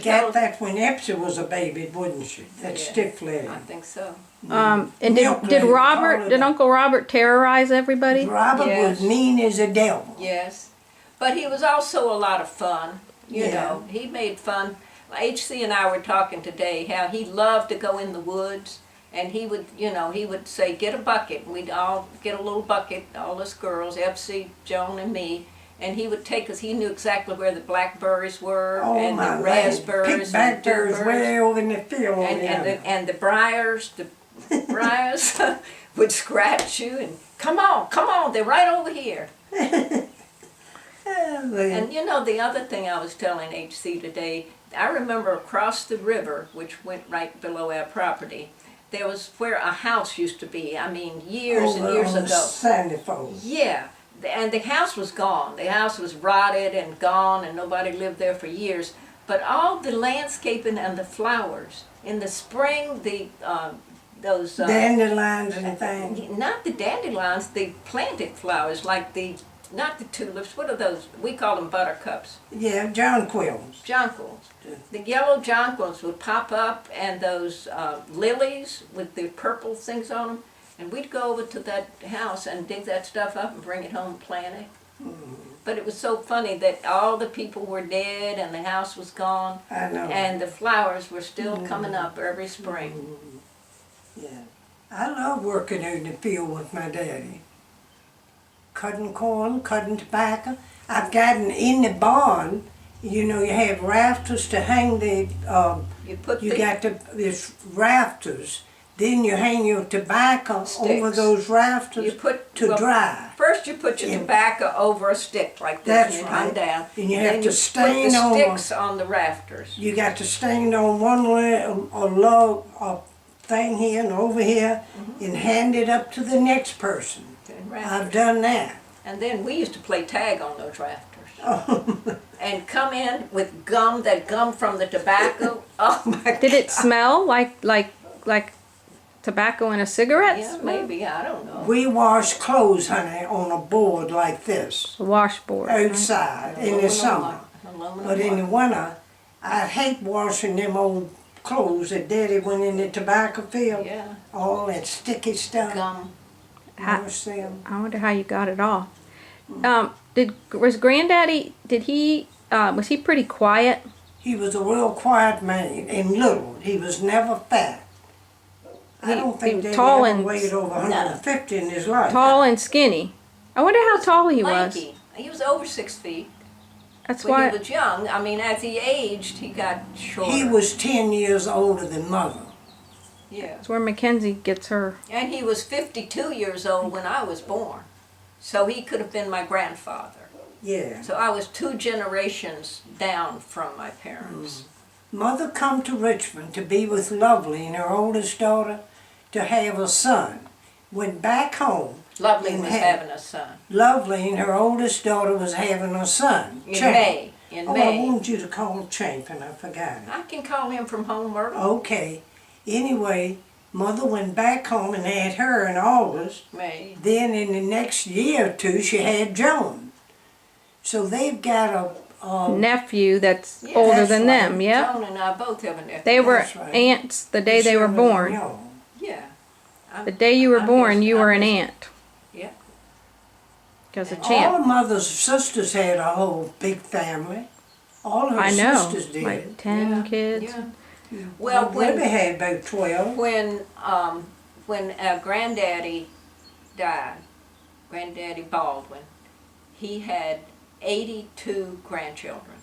got that when Epsy was a baby, wouldn't she? That Yeah, stiff leg. I think so. And Milk did lady, Robert, call her did that. Uncle Robert terrorize everybody? Robert Yes. was mean as a devil. Yes. But he was also a lot of fun. You Yeah. know, he made fun. HC and I were talking today how he loved to go in the woods, and he would, you know, he would say, get a bucket. We'd all get a little bucket, all us girls, FC, Joan, and me, and he would take us. He knew exactly where the blackberries were, Oh and my the land. raspberries, Pick blackberries and way over in the field. and the briars, would scratch you and come on, they're right over here. And you know, the other thing I was telling HC today, I remember across the river, which went right below our property, there was where a house used to be. I mean, years and years ago. Sandy Falls. Yeah, and the house was gone. The house was rotted and gone, and nobody lived there for years. But all the landscaping and the flowers in the spring, those Dandelions and things. not the dandelions, the planted flowers, like not the tulips. What are those? We call them buttercups. Yeah, jonquils. Jonquils. The yellow jonquils would pop up, and those lilies with the purple things on them. And we'd go over to that house and dig that stuff up and bring it home and plant it. But it was so funny that all the people were dead and the house was gone, I know. and the flowers were still coming up every spring. Yeah. I love working out in the field with my daddy. Cutting corn, cutting tobacco. I've gotten in the barn, you know, you have rafters to hang the, you got this rafters. Then you hang your tobacco over Sticks. those rafters to dry. First you put your tobacco over a stick like this, That's and you hung right. down. And you have then to stain put the on sticks on the rafters. You got to stand on one log, a thing here and over here, and hand it up to the next person. And rafters. I've done that. And then we used to play tag on those rafters. Oh, And come in with gum, that gum from the tobacco. Oh my God. Did it smell like tobacco in a cigarette? Yeah, smell? maybe, I don't know. we wash clothes, honey, on a board like this, A washboard. outside in the summer. Aluminum But in the one. winter, I hate washing them old clothes that Daddy went in the tobacco field. Yeah, All that sticky stuff. gum. Wash them. I wonder how you got it off. Was Granddaddy? Was he pretty quiet? He was a real quiet man and little. He was never fat. I don't think he Daddy tall ever and- weighed over 150 in his life. Tall and skinny. I wonder how tall he was. Lanky. He was over 6 feet. That's When why. he was young, I mean, as he aged, he got shorter. He was 10 years older than Mother. Yeah. That's where Mackenzie gets her. And he was 52 years old when I was born. So he could have been my grandfather. Yeah. So I was 2 generations down from my parents. Mother come to Richmond to be with Lovely and her oldest daughter to have a son. Went back home. Lovely and was had- having a son. Lovely and her oldest daughter was having a son. In Champ. May. In Oh, I May. wanted you to call him Champ and I forgot it. I can call him from home, Myrtle. Okay. Anyway, Mother went back home and had her in August. May. Then in the next year or two, she had Joan. So they've got a Nephew that's Yeah, older that's than right. them. Yeah. Joan and I both have a nephew. They were That's right. aunts the day they were born. Yeah. The day you were I'm born, just- you were I'm an just- aunt. Yeah. Because of All Champ. of Mother's sisters had a whole big family. All her I know. sisters did. Like 10 Yeah, kids. Yeah. Well, Libby when had about 12. when our granddaddy died, Granddaddy Baldwin, he had 82 grandchildren.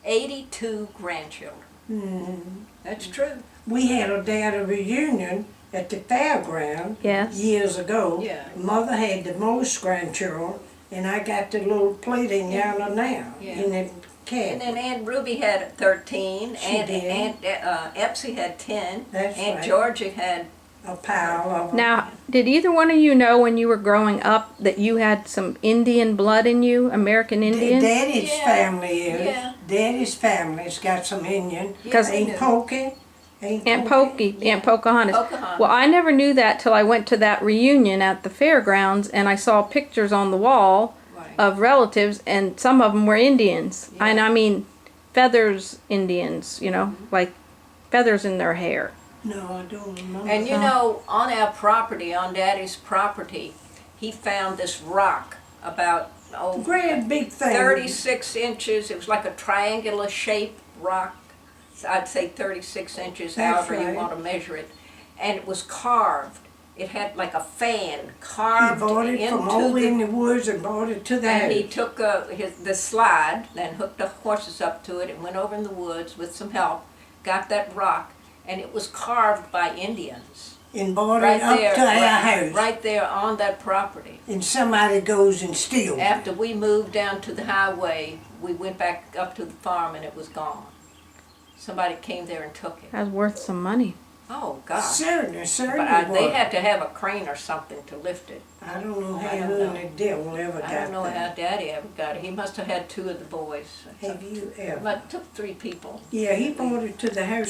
82 grandchildren. That's true. We had a dad reunion at the fairground Yes. years ago. Yeah. Mother had the most grandchildren, and I got the little plate in yellow now Yeah. in the And cat. then Aunt Ruby had 13. She did. Aunt Epsy had 10. That's Aunt right. Georgia had. A pile of them. Now, did either one of you know when you were growing up that you had some Indian blood in you, American Indian? Daddy's Yeah. family is. Yeah. Daddy's family's got some Indian. Yes, they Ain't do. Pokey. Aunt Pokey, Aunt Pocahontas. Pocahontas. Well, I never knew that till I went to that reunion at the fairgrounds and I saw pictures on the wall Right. of relatives and some of them were Indians. Yeah. And I mean, feathers Indians, you know, like feathers in their hair. No, I don't remember. And you know, on our property, on Daddy's property, he found this rock about, Great big thing. 36 inches. It was like a triangular shaped rock. I'd say 36 inches, That's however you right. want to measure it. And it was carved. It had like a fan He carved bought it from over into in the... the woods and brought it to the And he house. took the slide, then hooked the horses up to it and went over in the woods with some help, got that rock, and it was carved by Indians. And brought Right it up there, to our right, house. right there on that property. And somebody goes and steals it. After we moved down to the highway, we went back up to the farm and it was gone. Somebody came there and took it. That's worth some money. Oh, God. Certainly, certainly But they was. had to have a crane or something to lift it. I don't know I how don't you and know. the devil ever got I don't know how that. Daddy ever got it. He must have had two of the boys. Have you ever? But it took 3 people. Yeah, he brought it to the house